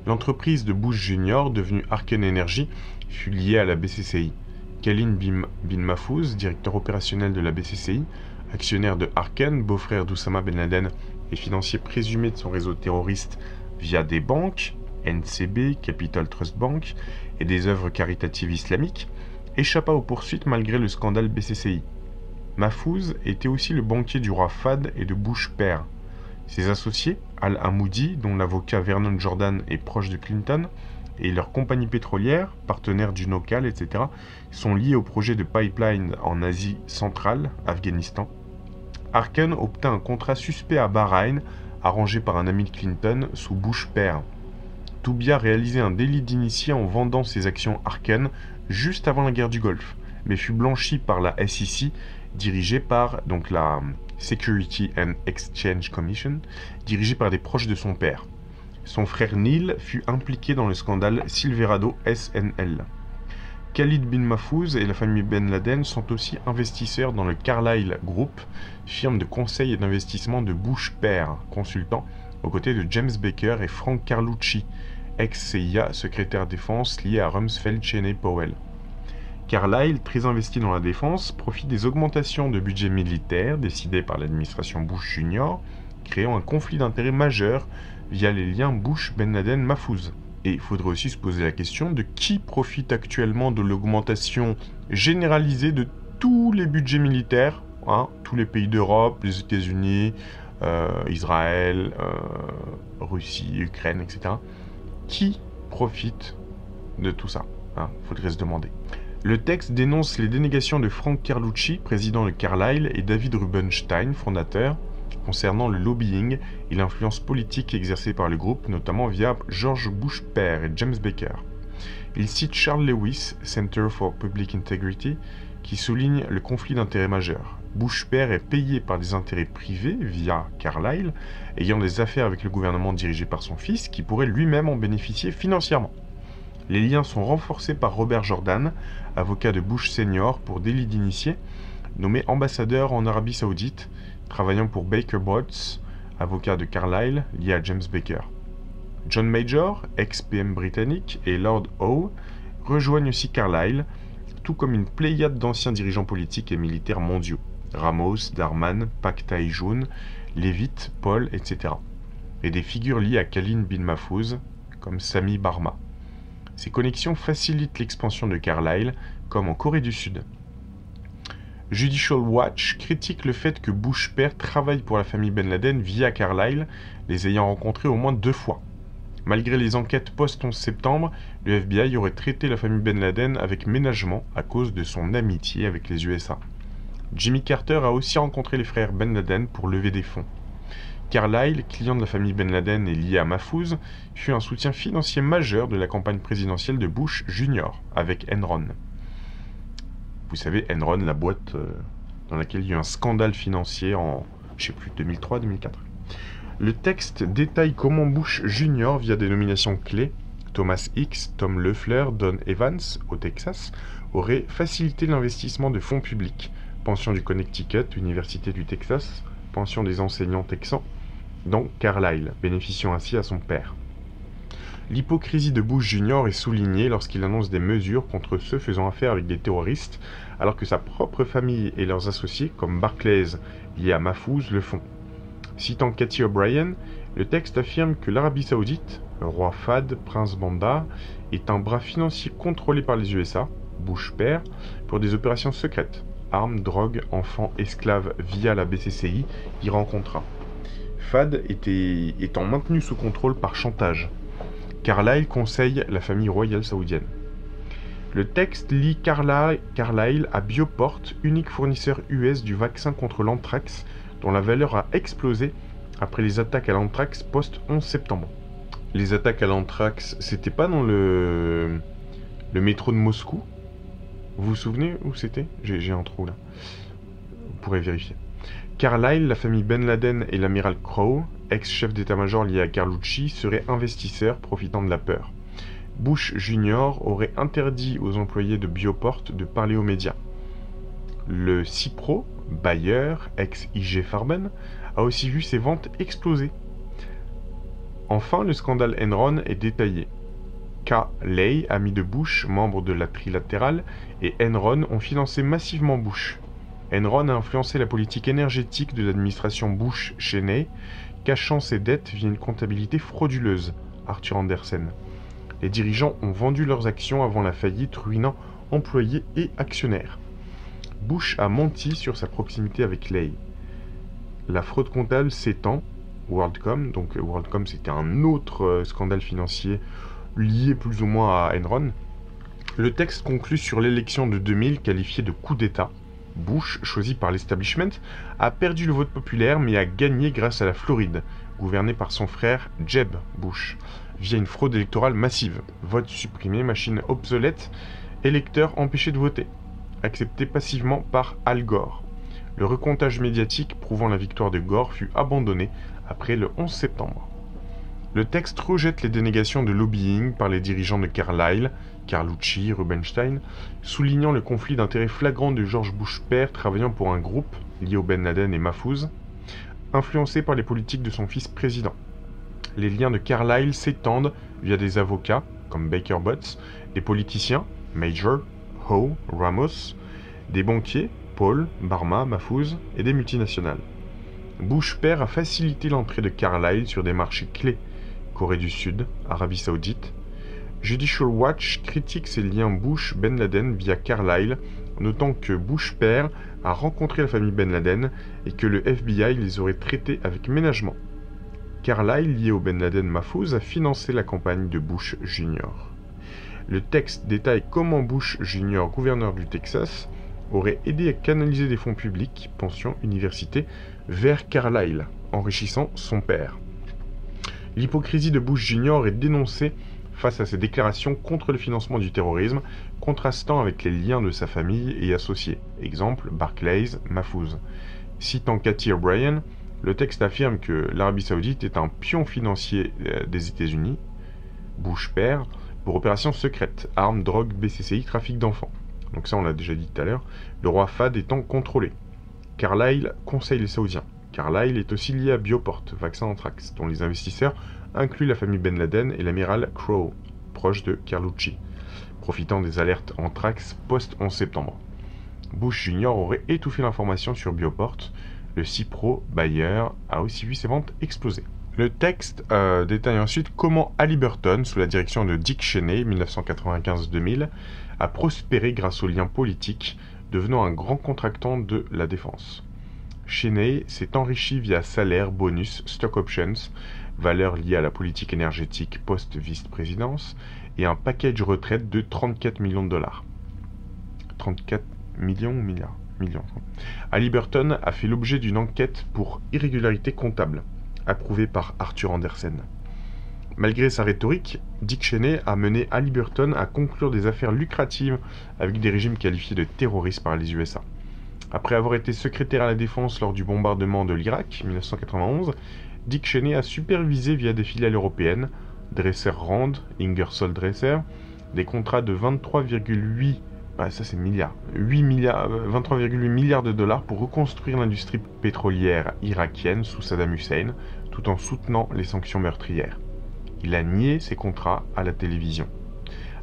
[SPEAKER 1] L'entreprise de Bush Jr., devenue Arken Energy, fut liée à la BCCI. Khalid bin Mahfouz, directeur opérationnel de la BCCI, actionnaire de Arken, beau-frère d'Oussama Ben Laden et financier présumé de son réseau terroriste via des banques, NCB, Capital Trust Bank, et des œuvres caritatives islamiques, échappa aux poursuites malgré le scandale BCCI. Mahfouz était aussi le banquier du roi Fahd et de Bush père. Ses associés, Al-Hamoudi, dont l'avocat Vernon Jordan est proche de Clinton, et leurs compagnies pétrolières, partenaires du Nocal, etc., sont liés au projet de pipeline en Asie centrale, Afghanistan. Arken obtint un contrat suspect à Bahreïn, arrangé par un ami de Clinton, sous Bush père. Doumbia réalisait un délit d'initié en vendant ses actions Arken juste avant la guerre du Golfe, mais fut blanchi par la SEC, dirigée par la Security and Exchange Commission, dirigée par des proches de son père. Son frère Neil fut impliqué dans le scandale Silverado SNL. Khalid bin Mahfouz et la famille Ben Laden sont aussi investisseurs dans le Carlyle Group, firme de conseil et d'investissement de Bush père, consultant, aux côtés de James Baker et Frank Carlucci, ex-CIA secrétaire défense lié à Rumsfeld Cheney Powell. Carlyle, très investi dans la défense, profite des augmentations de budget militaire décidées par l'administration Bush Jr., créant un conflit d'intérêts majeur via les liens Bush-Ben Laden-Mahfouz. Et il faudrait aussi se poser la question de qui profite actuellement de l'augmentation généralisée de tous les budgets militaires, tous les pays d'Europe, les États-Unis, Israël, Russie, Ukraine, etc. Qui profite de tout ça? Faudrait se demander. Le texte dénonce les dénégations de Frank Carlucci, président de Carlyle, et David Rubenstein, fondateur, concernant le lobbying et l'influence politique exercée par le groupe, notamment via George Bush père et James Baker. Il cite Charles Lewis, Center for Public Integrity, qui souligne le conflit d'intérêts majeur. Bush père est payé par des intérêts privés via Carlyle, ayant des affaires avec le gouvernement dirigé par son fils, qui pourrait lui-même en bénéficier financièrement. Les liens sont renforcés par Robert Jordan, avocat de Bush senior pour délit d'initié, nommé ambassadeur en Arabie Saoudite, travaillant pour Baker Botts, avocat de Carlyle, lié à James Baker. John Major, ex-PM britannique, et Lord Howe rejoignent aussi Carlyle, tout comme une pléiade d'anciens dirigeants politiques et militaires mondiaux. Ramos, Darman, Pak Tai-jun, Leavitt, Paul, etc. Et des figures liées à Khalil bin Mahfouz, comme Sami Barma. Ces connexions facilitent l'expansion de Carlyle, comme en Corée du Sud. Judicial Watch critique le fait que Bush père travaille pour la famille Ben Laden via Carlyle, les ayant rencontrés au moins 2 fois. Malgré les enquêtes post-11 septembre, le FBI aurait traité la famille Ben Laden avec ménagement à cause de son amitié avec les USA. Jimmy Carter a aussi rencontré les frères Ben Laden pour lever des fonds. Carlyle, client de la famille Ben Laden et lié à Mahfouz, fut un soutien financier majeur de la campagne présidentielle de Bush Jr. avec Enron. Vous savez, Enron, la boîte dans laquelle il y a eu un scandale financier en, 2003-2004. Le texte détaille comment Bush Jr., via des nominations clés, Thomas Hicks, Tom Loeffler, Don Evans, au Texas, aurait facilité l'investissement de fonds publics, pension du Connecticut, Université du Texas, pension des enseignants texans, dans Carlyle, bénéficiant ainsi à son père. L'hypocrisie de Bush Jr. est soulignée lorsqu'il annonce des mesures contre ceux faisant affaire avec des terroristes, alors que sa propre famille et leurs associés, comme Barclays, liés à Mahfouz, le font. Citant Cathy O'Brien, le texte affirme que l'Arabie Saoudite, le roi Fahd, prince Bandar, est un bras financier contrôlé par les USA, Bush père, pour des opérations secrètes, armes, drogues, enfants, esclaves via la BCCI, Iran-Contra. Fahd étant maintenu sous contrôle par chantage. Carlyle conseille la famille royale saoudienne. Le texte lie Carlyle à Bioport, unique fournisseur US du vaccin contre l'anthrax, dont la valeur a explosé après les attaques à l'anthrax post-11 septembre. Les attaques à l'anthrax, c'était pas dans le métro de Moscou? Vous vous souvenez où c'était? J'ai un trou là. Vous pourrez vérifier. Carlyle, la famille Ben Laden et l'amiral Crowe, ex-chef d'état-major lié à Carlucci, seraient investisseurs profitant de la peur. Bush Jr. aurait interdit aux employés de Bioport de parler aux médias. Le Cipro, Bayer, ex-IG Farben, a aussi vu ses ventes exploser. Enfin, le scandale Enron est détaillé. K. Lay, ami de Bush, membre de la trilatérale, et Enron ont financé massivement Bush. Enron a influencé la politique énergétique de l'administration Bush-Cheney, cachant ses dettes via une comptabilité frauduleuse, Arthur Andersen. Les dirigeants ont vendu leurs actions avant la faillite, ruinant employés et actionnaires. Bush a menti sur sa proximité avec Lay. La fraude comptable s'étend, WorldCom, donc WorldCom c'était un autre scandale financier lié plus ou moins à Enron. Le texte conclut sur l'élection de 2000 qualifiée de coup d'État. Bush, choisi par l'establishment, a perdu le vote populaire mais a gagné grâce à la Floride, gouvernée par son frère Jeb Bush, via une fraude électorale massive, vote supprimé, machine obsolète, électeurs empêchés de voter, accepté passivement par Al Gore. Le recomptage médiatique prouvant la victoire de Gore fut abandonné après le 11 septembre. Le texte rejette les dénégations de lobbying par les dirigeants de Carlyle, Carlucci, Rubenstein, soulignant le conflit d'intérêts flagrant de George Bush père travaillant pour un groupe, lié au Ben Laden et Mahfouz, influencé par les politiques de son fils président. Les liens de Carlyle s'étendent via des avocats, comme Baker Botts, des politiciens, Major, Howe, Ramos, des banquiers, Paul, Barma, Mahfouz, et des multinationales. Bush père a facilité l'entrée de Carlyle sur des marchés clés, Corée du Sud, Arabie Saoudite. Judicial Watch critique ces liens Bush-Ben Laden via Carlyle, notant que Bush père a rencontré la famille Ben Laden et que le FBI les aurait traités avec ménagement. Carlyle, lié au Ben Laden Mahfouz, a financé la campagne de Bush Jr. Le texte détaille comment Bush Jr., gouverneur du Texas, aurait aidé à canaliser des fonds publics, pensions, universités, vers Carlyle, enrichissant son père. L'hypocrisie de Bush Jr. est dénoncée face à ses déclarations contre le financement du terrorisme, contrastant avec les liens de sa famille et associés, exemple Barclays, Mahfouz. Citant Cathy O'Brien, le texte affirme que l'Arabie Saoudite est un pion financier des États-Unis, Bush père, pour opérations secrètes, armes, drogues, BCCI, trafic d'enfants. Donc ça on l'a déjà dit tout à l'heure, le roi Fahd étant contrôlé. Carlyle conseille les Saoudiens. Carlyle est aussi lié à Bioport, vaccin anthrax, dont les investisseurs incluent la famille Ben Laden et l'amiral Crowe, proche de Carlucci, profitant des alertes anthrax post-11 septembre. Bush Jr. aurait étouffé l'information sur Bioport. Le Cipro Bayer a aussi vu ses ventes exploser. Le texte détaille ensuite comment Halliburton, sous la direction de Dick Cheney, 1995-2000, a prospéré grâce aux liens politiques, devenant un grand contractant de la défense. Cheney s'est enrichi via salaire, bonus, stock options, valeurs liées à la politique énergétique post-vice-présidence, et un package retraite de 34 millions de dollars. 34 millions ou milliards? Millions. Halliburton a fait l'objet d'une enquête pour irrégularité comptable, approuvée par Arthur Andersen. Malgré sa rhétorique, Dick Cheney a mené Halliburton à conclure des affaires lucratives avec des régimes qualifiés de terroristes par les USA. Après avoir été secrétaire à la défense lors du bombardement de l'Irak, 1991, Dick Cheney a supervisé via des filiales européennes, Dresser Rand, Ingersoll Dresser, des contrats de 23,8 milliards de dollars pour reconstruire l'industrie pétrolière irakienne sous Saddam Hussein, tout en soutenant les sanctions meurtrières. Il a nié ces contrats à la télévision.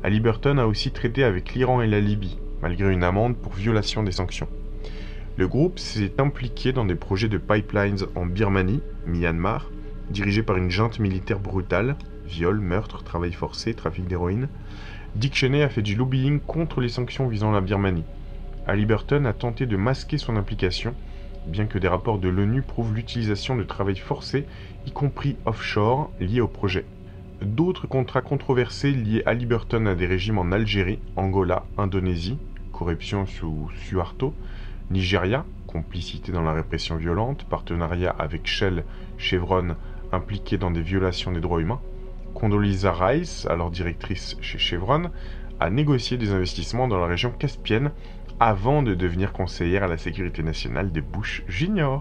[SPEAKER 1] Halliburton a aussi traité avec l'Iran et la Libye, malgré une amende pour violation des sanctions. Le groupe s'est impliqué dans des projets de pipelines en Birmanie, Myanmar, dirigés par une junte militaire brutale, viol, meurtre, travail forcé, trafic d'héroïne. Dick Cheney a fait du lobbying contre les sanctions visant la Birmanie. Halliburton a tenté de masquer son implication, bien que des rapports de l'ONU prouvent l'utilisation de travail forcé, y compris offshore, lié au projet. D'autres contrats controversés liés à Halliburton à des régimes en Algérie, Angola, Indonésie, corruption sous Suharto, Nigeria, complicité dans la répression violente, partenariat avec Shell, Chevron, impliqué dans des violations des droits humains. Condoleezza Rice, alors directrice chez Chevron, a négocié des investissements dans la région caspienne avant de devenir conseillère à la sécurité nationale de Bush Jr.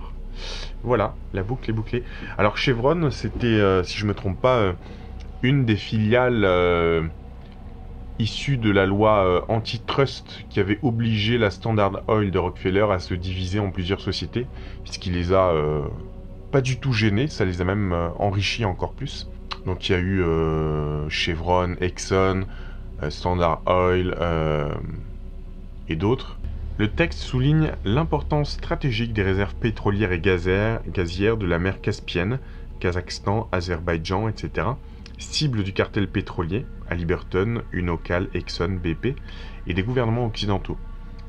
[SPEAKER 1] Voilà, la boucle est bouclée. Alors Chevron, c'était, si je ne me trompe pas, une des filiales issues de la loi antitrust qui avait obligé la Standard Oil de Rockefeller à se diviser en plusieurs sociétés, puisqu'il les a pas du tout gênés, ça les a même enrichis encore plus. Donc il y a eu Chevron, Exxon, Standard Oil et d'autres. Le texte souligne l'importance stratégique des réserves pétrolières et gazières de la mer Caspienne, Kazakhstan, Azerbaïdjan, etc., cible du cartel pétrolier, Halliburton, Unocal, Exxon, BP, et des gouvernements occidentaux.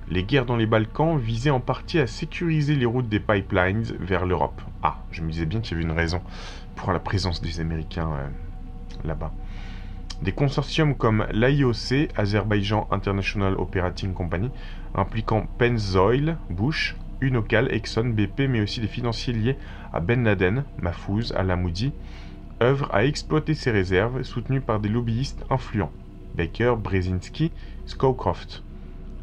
[SPEAKER 1] Les guerres dans les Balkans visaient en partie à sécuriser les routes des pipelines vers l'Europe. Ah, je me disais bien qu'il y avait une raison pour la présence des Américains là-bas. Des consortiums comme l'AIOC, Azerbaijan International Operating Company, impliquant Pennzoil, Bush, Unocal, Exxon, BP, mais aussi des financiers liés à Ben Laden, Mahfouz, Alamoudi, œuvrent à exploiter ces réserves, soutenues par des lobbyistes influents, Baker, Brzezinski, Scowcroft.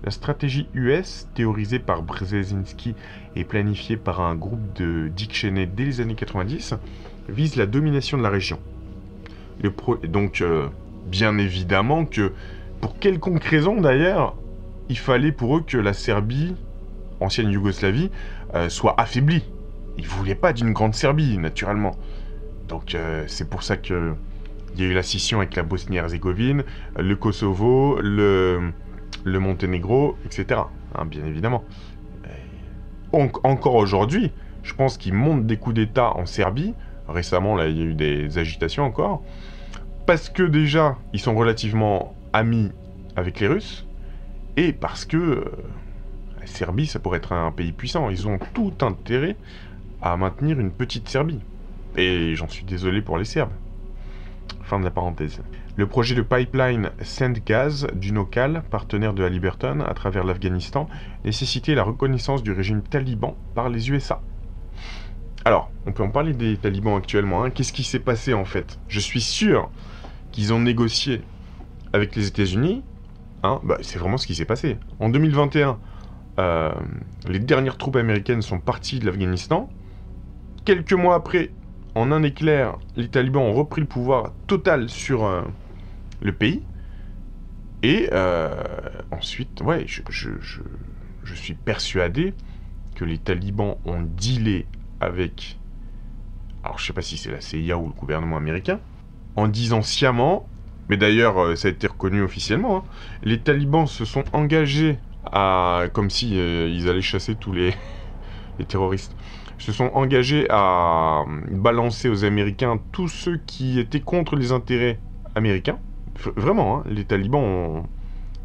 [SPEAKER 1] La stratégie US, théorisée par Brzezinski et planifiée par un groupe de Dick Cheney dès les années 90, vise la domination de la région. Donc, bien évidemment que, pour quelconque raison d'ailleurs, il fallait pour eux que la Serbie, ancienne Yougoslavie, soit affaiblie. Ils ne voulaient pas d'une grande Serbie, naturellement. Donc, c'est pour ça qu'il y a eu la scission avec la Bosnie-Herzégovine, le Kosovo, le Monténégro, etc. Hein, bien évidemment. Encore aujourd'hui, je pense qu'ils montent des coups d'État en Serbie. Récemment, là, il y a eu des agitations encore. Parce que déjà, ils sont relativement amis avec les Russes. Et parce que la Serbie, ça pourrait être un pays puissant. Ils ont tout intérêt à maintenir une petite Serbie. Et j'en suis désolé pour les Serbes. Fin de la parenthèse. Le projet de pipeline Sendgaz d'Unocal, partenaire de Halliburton à travers l'Afghanistan, nécessitait la reconnaissance du régime taliban par les USA. Alors, on peut en parler des talibans actuellement. Hein. Qu'est-ce qui s'est passé en fait? Je suis sûr qu'ils ont négocié avec les États-Unis. Hein, c'est vraiment ce qui s'est passé. En 2021, les dernières troupes américaines sont parties de l'Afghanistan. Quelques mois après, en un éclair, les talibans ont repris le pouvoir total sur le pays. Et ensuite, je suis persuadé que les talibans ont dealé avec, alors je sais pas si c'est la CIA ou le gouvernement américain, en disant sciemment, mais d'ailleurs ça a été reconnu officiellement, hein, les talibans se sont engagés à, comme si ils allaient chasser tous les terroristes, se sont engagés à balancer aux Américains tous ceux qui étaient contre les intérêts américains. Vraiment, hein, les talibans ont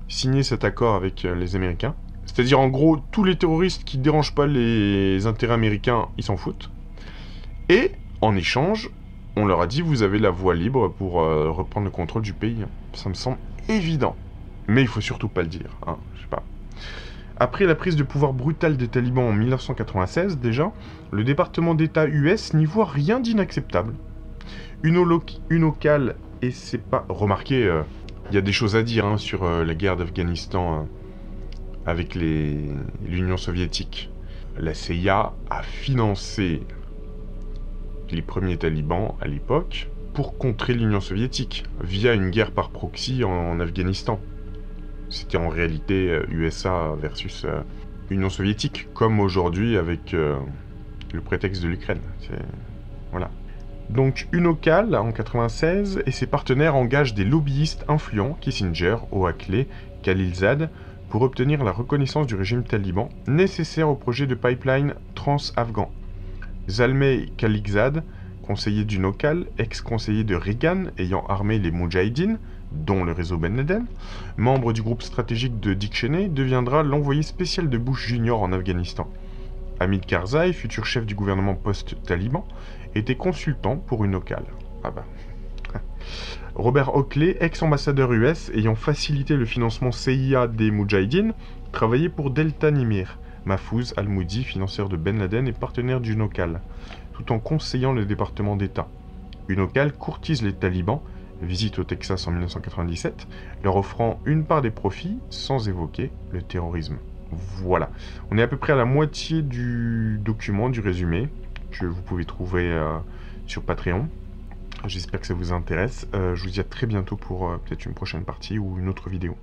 [SPEAKER 1] signé cet accord avec les Américains. C'est-à-dire, en gros, tous les terroristes qui ne dérangent pas les intérêts américains, ils s'en foutent. Et, en échange, on leur a dit, vous avez la voie libre pour reprendre le contrôle du pays. Ça me semble évident. Mais il faut surtout pas le dire, hein, je sais pas. Après la prise de pouvoir brutale des talibans en 1996, déjà, le département d'État US n'y voit rien d'inacceptable. UNOCAL, et c'est pas... Remarquez, il y a des choses à dire hein, sur la guerre d'Afghanistan avec l'Union soviétique. La CIA a financé les premiers talibans à l'époque pour contrer l'Union soviétique via une guerre par proxy en Afghanistan. C'était en réalité USA versus Union soviétique, comme aujourd'hui avec le prétexte de l'Ukraine. Voilà. Donc UNOCAL en 96 et ses partenaires engagent des lobbyistes influents, Kissinger, Oakley, Khalilzad, pour obtenir la reconnaissance du régime taliban nécessaire au projet de pipeline trans-afghan. Zalmay Khalilzad, conseiller d'UNOCAL, ex-conseiller de Reagan ayant armé les Moudjahidines, dont le réseau Ben Laden, membre du groupe stratégique de Dick Cheney, deviendra l'envoyé spécial de Bush Jr. en Afghanistan. Hamid Karzai, futur chef du gouvernement post-taliban, était consultant pour UNOCAL. Ah bah. Robert Oakley, ex-ambassadeur US ayant facilité le financement CIA des Moudjahidines, travaillait pour Delta Nimir. Mahfouz Al-Moudi, financière de Ben Laden et partenaire d'UNOCAL, tout en conseillant le département d'État. UNOCAL courtise les talibans, visite au Texas en 1997, leur offrant une part des profits sans évoquer le terrorisme. Voilà, on est à peu près à la moitié du document, du résumé, que vous pouvez trouver sur Patreon. J'espère que ça vous intéresse. Je vous dis à très bientôt pour peut-être une prochaine partie ou une autre vidéo.